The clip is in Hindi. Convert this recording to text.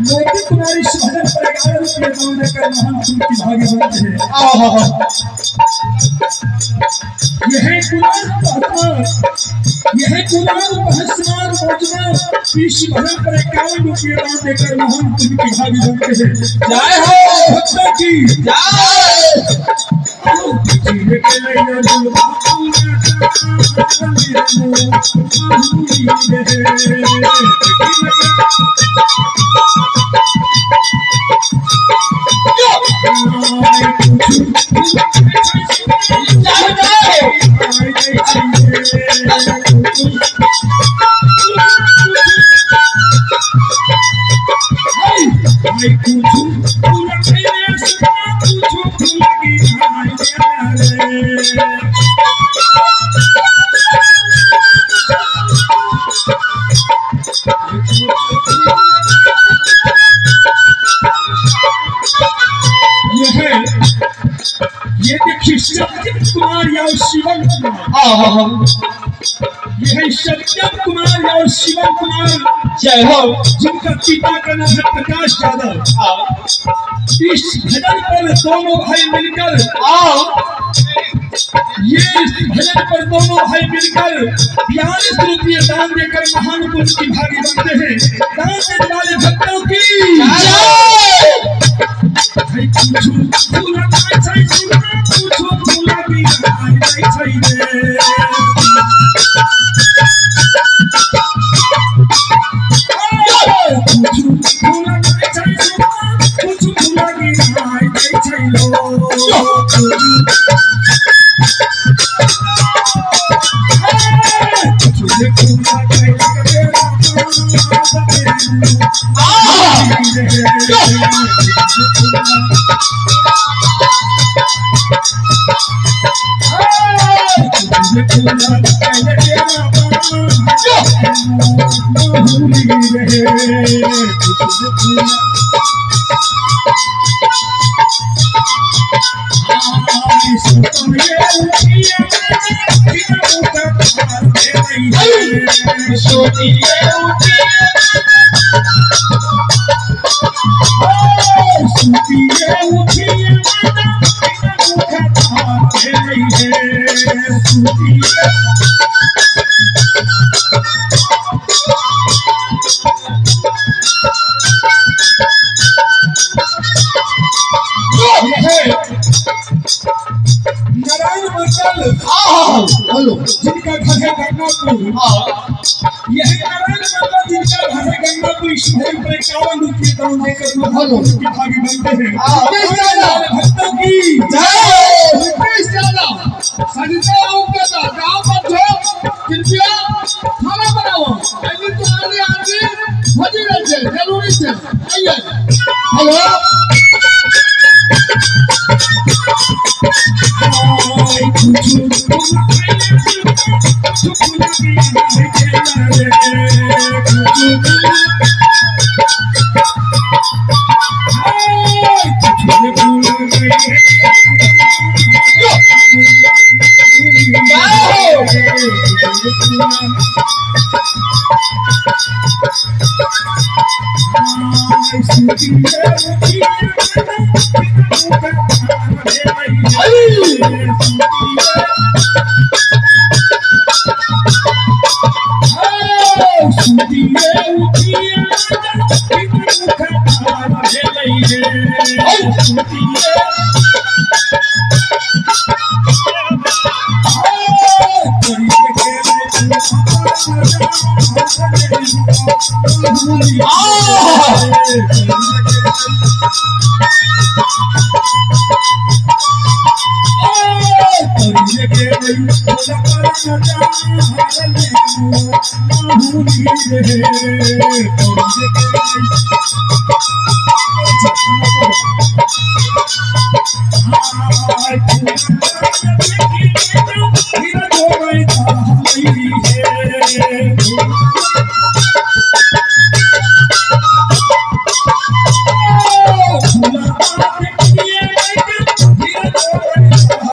मोदी कुमारी शहर परिवार के गाने का महान की भागी बनते हैं। यह कुलाल बहसमान मौजमा पीस भरन पर 51 रुपये दान देकर महान की भागी बनते हैं। जय हो भक्तों की ये देखिए सत्यम कुमार या शिवम कुमार, यह सत्यम कुमार या शिवम कुमार जय हो, जिनका पिता का नाम है प्रकाश यादव। इस भजन पर दोनों भाई मिलकर ₹42 रुपये दान देकर महान पुरुष की भागी बनते हैं। दान देने वाले भक्तों की जिनका घर है गंगापुर, यही नारायण बाबा जिनका घर है गंगापुर, ईश्वर पर 51 रुपये दान देकर के भागी बनते हैं। भक्तों की जय। सरिता गाँव पर जो कृपया खाना बनाओ, तुम्हारी आदमी भजी रहे थे, जरूरी से आइए। हेलो